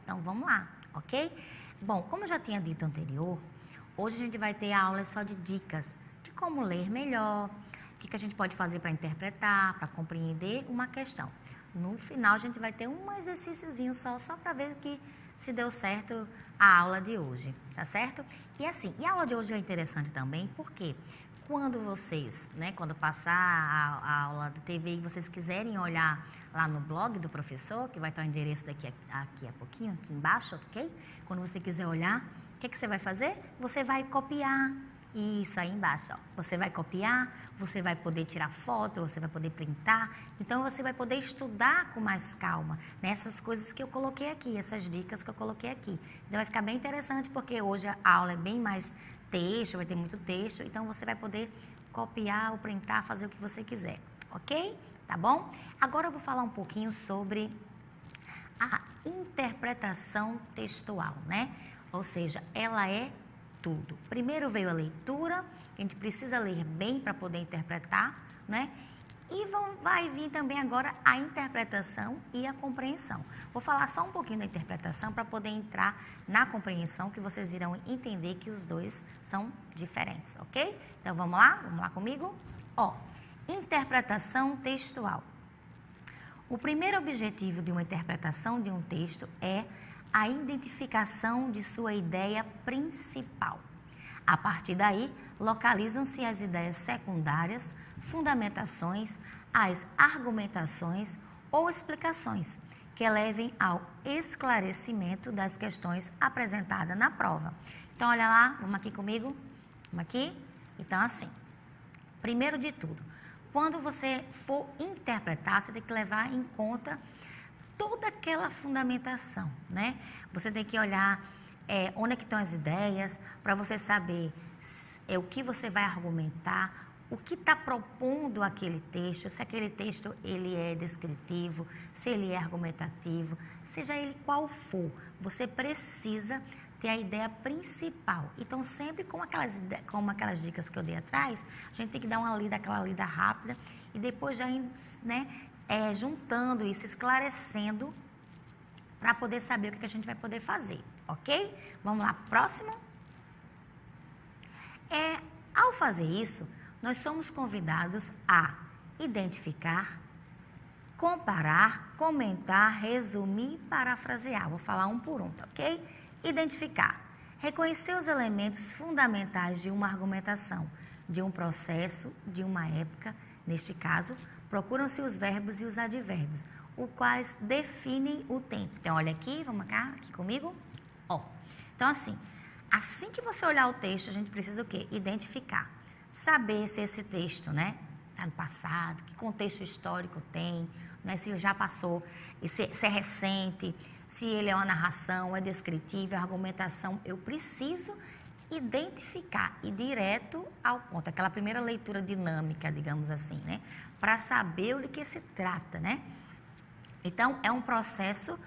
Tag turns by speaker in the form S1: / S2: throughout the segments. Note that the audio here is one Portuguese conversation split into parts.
S1: Então, vamos lá, ok? Bom, como eu já tinha dito anterior, hoje a gente vai ter aula só de dicas de como ler melhor, o que a gente pode fazer para interpretar, para compreender uma questão. No final, a gente vai ter um exercíciozinho só para ver que se deu certo a aula de hoje, tá certo? E assim, a aula de hoje é interessante também, porque quando vocês, né, quando passar a aula da TV e vocês quiserem olhar lá no blog do professor, que vai estar o endereço daqui a pouquinho, aqui embaixo, ok? Quando você quiser olhar, o que você vai fazer? Você vai copiar isso aí embaixo, ó. Você vai copiar, você vai poder tirar foto, você vai poder printar, então você vai poder estudar com mais calma nessas coisas que eu coloquei aqui, essas dicas que eu coloquei aqui. Então vai ficar bem interessante porque hoje a aula é bem mais texto, vai ter muito texto, então você vai poder copiar ou printar, fazer o que você quiser, ok? Tá bom? Agora eu vou falar um pouquinho sobre a interpretação textual, né? Ou seja, ela é tudo. Primeiro veio a leitura, a gente precisa ler bem para poder interpretar, né? E vai vir também agora a interpretação e a compreensão. Vou falar só um pouquinho da interpretação para poder entrar na compreensão, que vocês irão entender que os dois são diferentes, ok? Então vamos lá? Vamos lá comigo? Ó, interpretação textual. O primeiro objetivo de uma interpretação de um texto é a identificação de sua ideia principal. A partir daí, localizam-se as ideias secundárias, fundamentações, as argumentações ou explicações que levem ao esclarecimento das questões apresentadas na prova. Então, olha lá, vamos aqui comigo? Vamos aqui? Então, assim, primeiro de tudo, quando você for interpretar, você tem que levar em conta toda aquela fundamentação, né? Você tem que olhar onde é que estão as ideias, para você saber o que você vai argumentar, o que está propondo aquele texto, se aquele texto ele é descritivo, se ele é argumentativo, seja ele qual for, você precisa ter a ideia principal. Então, sempre como aquelas dicas que eu dei atrás, a gente tem que dar aquela lida rápida e depois já, né, juntando isso, esclarecendo, para poder saber o que a gente vai poder fazer, ok? Vamos lá, próximo. Ao fazer isso, nós somos convidados a identificar, comparar, comentar, resumir e parafrasear. Vou falar um por um, ok? Identificar. Reconhecer os elementos fundamentais de uma argumentação, de um processo, de uma época. Neste caso, procuram-se os verbos e os advérbios, os quais definem o tempo. Então, olha aqui, vamos cá, aqui comigo. Ó. Então, assim que você olhar o texto, a gente precisa o quê? Identificar. Saber se esse texto, né, está no passado, que contexto histórico tem, né, se já passou, se é recente, se ele é uma narração, é descritivo, é argumentação. Eu preciso identificar e direto ao ponto, aquela primeira leitura dinâmica, digamos assim, né, para saber o que se trata, né? Então, é um processo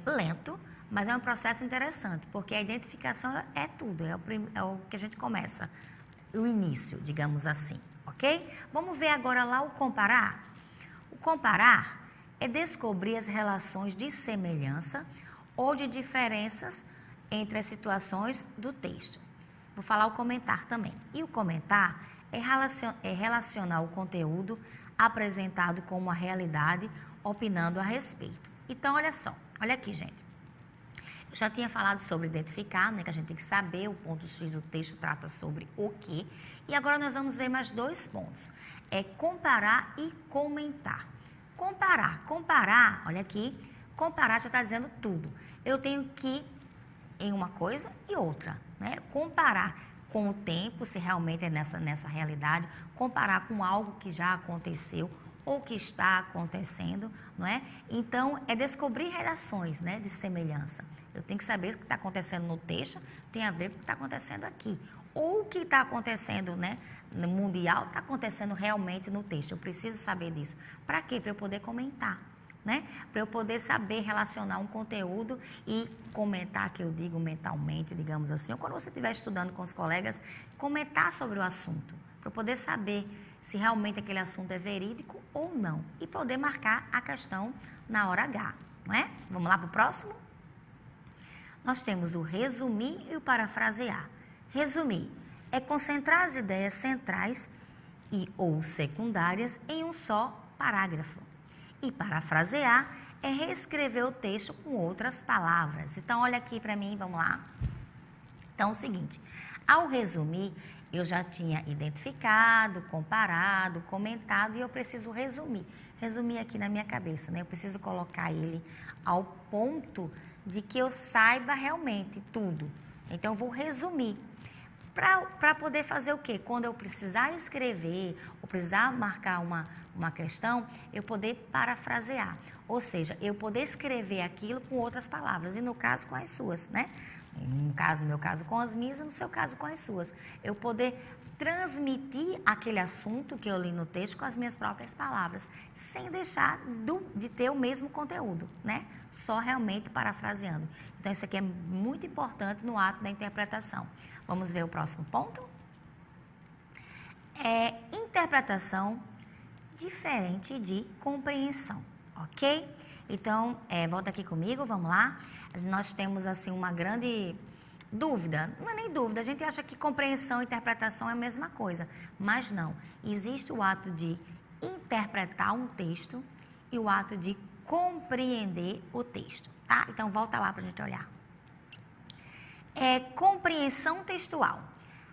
S1: lento, mas é um processo interessante, porque a identificação é tudo, é o que a gente começa, o início, digamos assim, ok? Vamos ver agora lá o comparar. O comparar é descobrir as relações de semelhança ou de diferenças entre as situações do texto. Vou falar o comentar também. E o comentar é relacionar o conteúdo apresentado com uma realidade, opinando a respeito. Então, olha só, olha aqui, gente. Eu já tinha falado sobre identificar, né, que a gente tem que saber, o ponto X do texto trata sobre o quê. E agora nós vamos ver mais dois pontos. É comparar e comentar. Comparar, olha aqui, comparar já está dizendo tudo. Eu tenho que em uma coisa e outra, né? Comparar com o tempo, se realmente é nessa realidade, comparar com algo que já aconteceu ou que está acontecendo, não é? Então, é descobrir relações, né, de semelhança. Eu tenho que saber o que está acontecendo no texto, tem a ver com o que está acontecendo aqui. Ou o que está acontecendo, né, no mundial, está acontecendo realmente no texto. Eu preciso saber disso. Para quê? Para eu poder comentar, né? Para eu poder saber relacionar um conteúdo e comentar, que eu digo mentalmente, digamos assim, ou quando você estiver estudando com os colegas, comentar sobre o assunto, para eu poder saber se realmente aquele assunto é verídico ou não, e poder marcar a questão na hora H, não é? Vamos lá para o próximo? nós temos o resumir e o parafrasear. Resumir é concentrar as ideias centrais e ou secundárias em um só parágrafo. E parafrasear é reescrever o texto com outras palavras. Então, olha aqui para mim, vamos lá. Então, é o seguinte, ao resumir, eu já tinha identificado, comparado, comentado e eu preciso resumir. Resumir aqui na minha cabeça, né? Eu preciso colocar ele ao ponto de que eu saiba realmente tudo. Então, eu vou resumir. Para poder fazer o quê? Quando eu precisar escrever ou precisar marcar uma questão, eu poder parafrasear. Ou seja, eu poder escrever aquilo com outras palavras. E no caso, com as suas, né? No meu caso, com as minhas e no seu caso, com as suas. Eu poder transmitir aquele assunto que eu li no texto com as minhas próprias palavras, sem deixar de ter o mesmo conteúdo, né? Só realmente parafraseando. Então, isso aqui é muito importante no ato da interpretação. Vamos ver o próximo ponto? Interpretação diferente de compreensão, ok? Então, volta aqui comigo, vamos lá. Nós temos, assim, uma grande dúvida. Não é nem dúvida, a gente acha que compreensão e interpretação é a mesma coisa. Mas não. Existe o ato de interpretar um texto e o ato de compreender o texto, tá? Então, volta lá para a gente olhar. Compreensão textual.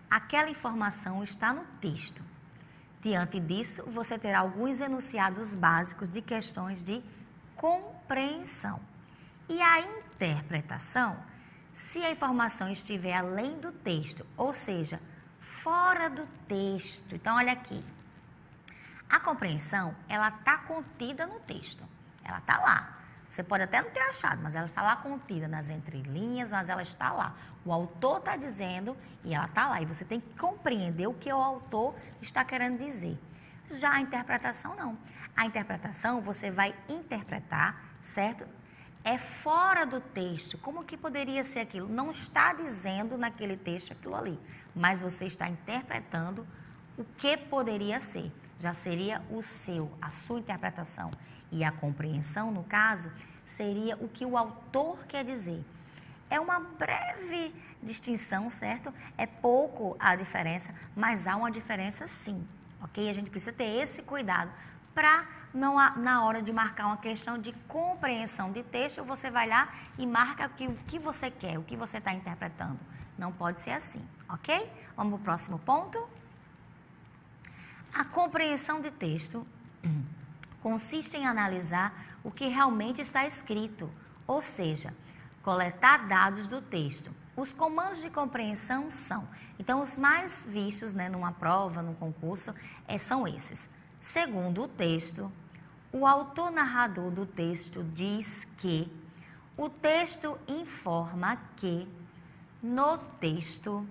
S1: Aquela informação está no texto. Diante disso, você terá alguns enunciados básicos de questões de compreensão. E a interpretação, se a informação estiver além do texto, ou seja, fora do texto. Então, olha aqui. A compreensão, ela está contida no texto. Ela está lá. Você pode até não ter achado, mas ela está lá contida nas entrelinhas, mas ela está lá. O autor está dizendo e ela está lá. E você tem que compreender o que o autor está querendo dizer. Já a interpretação, não. A interpretação, você vai interpretar, certo? É fora do texto. Como que poderia ser aquilo? Não está dizendo naquele texto aquilo ali, mas você está interpretando o que poderia ser. Já seria a sua interpretação. E a compreensão, no caso, seria o que o autor quer dizer. É uma breve distinção, certo? É pouco a diferença, mas há uma diferença sim, ok? A gente precisa ter esse cuidado para, na hora de marcar uma questão de compreensão de texto, você vai lá e marca o que você quer, o que você está interpretando. Não pode ser assim, ok? Vamos para o próximo ponto. A compreensão de texto consiste em analisar o que realmente está escrito, ou seja, coletar dados do texto. Os comandos de compreensão são, então, os mais vistos, né, numa prova, num concurso, são esses. Segundo o texto, o autor narrador do texto diz que o texto informa que, no texto,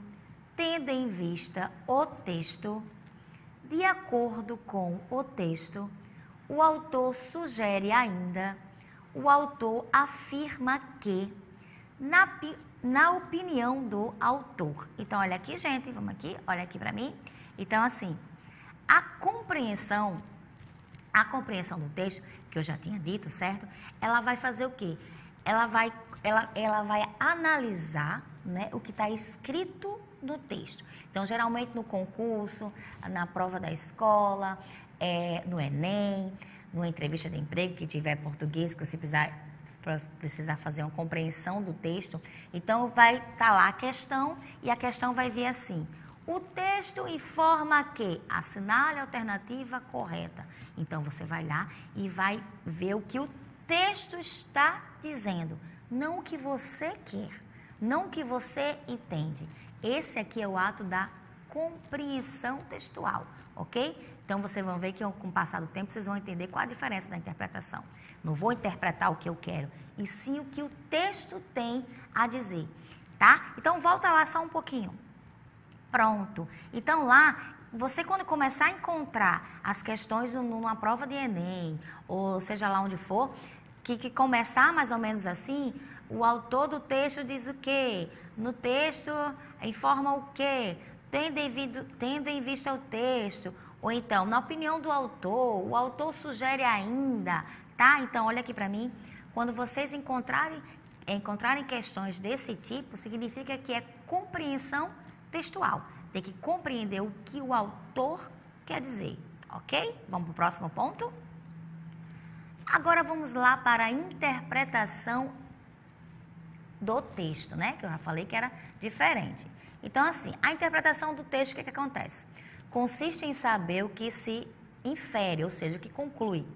S1: tendo em vista o texto, de acordo com o texto, o autor sugere ainda, o autor afirma que, na opinião do autor. Então, olha aqui, gente, vamos aqui, olha aqui para mim. Então, assim, a compreensão do texto, que eu já tinha dito, certo? Ela vai fazer o quê? Ela vai analisar, né, o que está escrito no texto. Então, geralmente no concurso, na prova da escola, no Enem, numa entrevista de emprego que tiver português, que você precisar fazer uma compreensão do texto, então vai estar lá a questão e a questão vai vir assim: o texto informa que assinale a alternativa correta. Então você vai lá e vai ver o que o texto está dizendo, não o que você quer, não o que você entende. Esse aqui é o ato da compreensão textual, ok? Então, vocês vão ver que com o passar do tempo, vocês vão entender qual a diferença da interpretação. Não vou interpretar o que eu quero, e sim o que o texto tem a dizer, tá? Então, volta lá só um pouquinho. Pronto. Então, lá, você quando começar a encontrar as questões numa prova de Enem, ou seja lá onde for, que começar mais ou menos assim, o autor do texto diz o quê? No texto, informa o quê? Tendo em vista o texto. Ou então, na opinião do autor, o autor sugere ainda, tá? Então, olha aqui para mim, quando vocês encontrarem encontrarem questões desse tipo, significa que é compreensão textual. Tem que compreender o que o autor quer dizer, ok? Vamos para o próximo ponto? Agora vamos lá para a interpretação do texto, né? Que eu já falei que era diferente. Então, assim, a interpretação do texto, o que acontece? Consiste em saber o que se infere, ou seja, o que conclui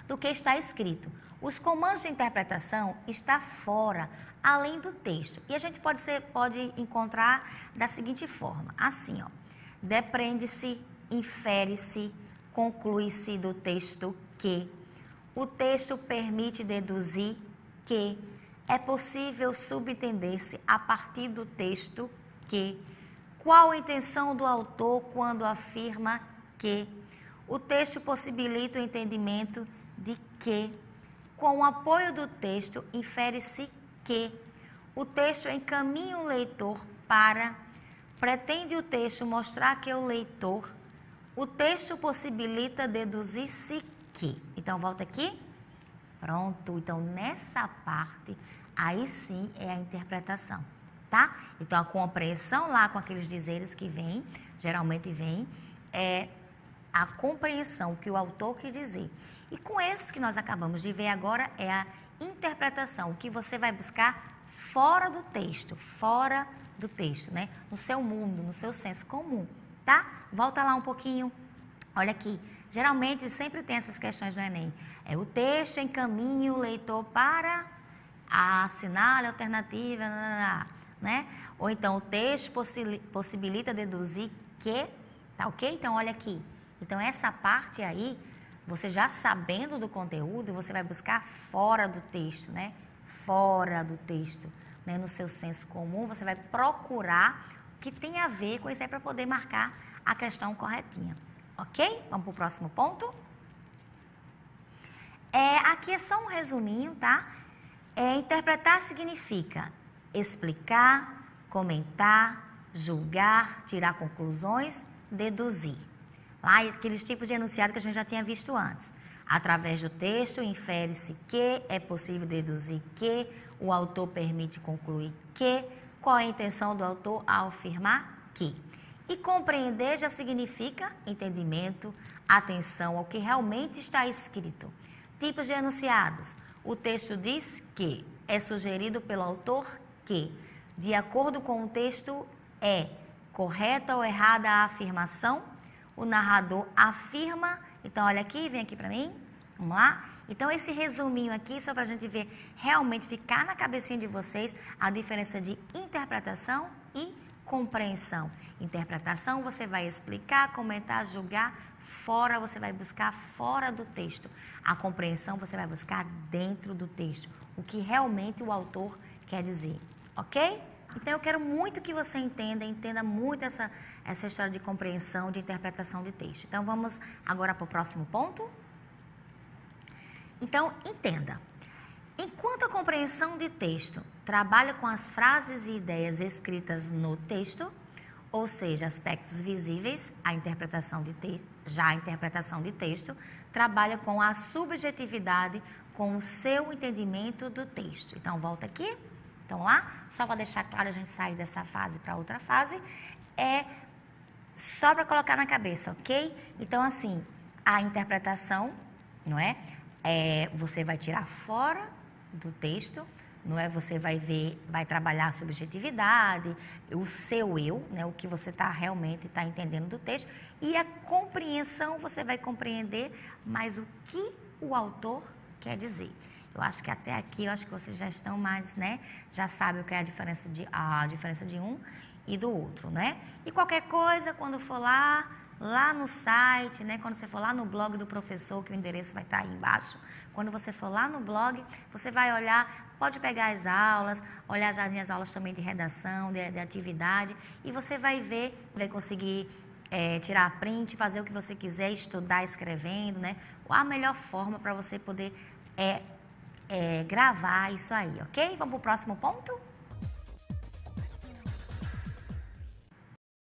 S1: do que está escrito. Os comandos de interpretação estão fora, além do texto. E a gente pode encontrar da seguinte forma, assim, ó. Depreende-se, infere-se, conclui-se do texto que. O texto permite deduzir que. É possível subentender-se a partir do texto que. Qual a intenção do autor quando afirma que. O texto possibilita o entendimento de que. Com o apoio do texto, infere-se que. O texto encaminha o leitor para. Pretende o texto mostrar que o leitor. O texto possibilita deduzir-se que. Então, volta aqui. Pronto. Então, nessa parte, aí sim é a interpretação, tá? Então, a compreensão lá com aqueles dizeres que vem, geralmente vem, é a compreensão que o autor quer dizer. E com esse que nós acabamos de ver agora é a interpretação, o que você vai buscar fora do texto, né? No seu mundo, no seu senso comum, tá? Volta lá um pouquinho. Olha aqui, geralmente sempre tem essas questões no Enem. É o texto encaminha o leitor para assinar a alternativa, né? Ou então o texto possibilita deduzir que, tá ok? Então olha aqui. Então essa parte aí, você já sabendo do conteúdo, você vai buscar fora do texto, né? Fora do texto, né? No seu senso comum, você vai procurar o que tem a ver com isso aí para poder marcar a questão corretinha. Ok? Vamos para o próximo ponto? Aqui é só um resuminho, tá? Interpretar significa explicar, comentar, julgar, tirar conclusões, deduzir. Lá, aqueles tipos de enunciado que a gente já tinha visto antes. Através do texto, infere-se que, é possível deduzir que, o autor permite concluir que, qual é a intenção do autor ao afirmar que. E compreender já significa entendimento, atenção ao que realmente está escrito. Tipos de enunciados. O texto diz que, é sugerido pelo autor que, de acordo com o texto, é correta ou errada a afirmação. O narrador afirma, então olha aqui, vem aqui para mim, vamos lá? Então esse resuminho aqui, só para a gente ver, realmente ficar na cabecinha de vocês a diferença de interpretação e compreensão. Interpretação você vai explicar, comentar, julgar, fora você vai buscar fora do texto. A compreensão você vai buscar dentro do texto, o que realmente o autor quer dizer, ok? Então eu quero muito que você entenda muito essa história de compreensão, de interpretação de texto. Então vamos agora para o próximo ponto. Então entenda, enquanto a compreensão de texto trabalha com as frases e ideias escritas no texto, ou seja, aspectos visíveis, a interpretação de texto trabalha com a subjetividade, com o seu entendimento do texto. Então volta aqui. Então lá, só para deixar claro, a gente sair dessa fase para outra fase, só para colocar na cabeça, ok? Então assim, a interpretação, não é? Você vai tirar fora do texto, não é? Você vai trabalhar a subjetividade, o seu eu, né? O que você realmente está entendendo do texto, e a compreensão, você vai compreender mais o que o autor quer dizer. Eu acho que até aqui, eu acho que vocês já estão mais, né? Já sabem o que é a diferença de um e do outro, né? E qualquer coisa, quando for lá no site, né? Quando você for lá no blog do professor, que o endereço vai estar aí embaixo, quando você for lá no blog, você vai olhar, pode pegar as aulas, olhar já as minhas aulas também de redação, de atividade, e você vai ver, vai conseguir tirar print, fazer o que você quiser, estudar escrevendo, né? A melhor forma para você poder gravar isso aí, ok? Vamos para o próximo ponto?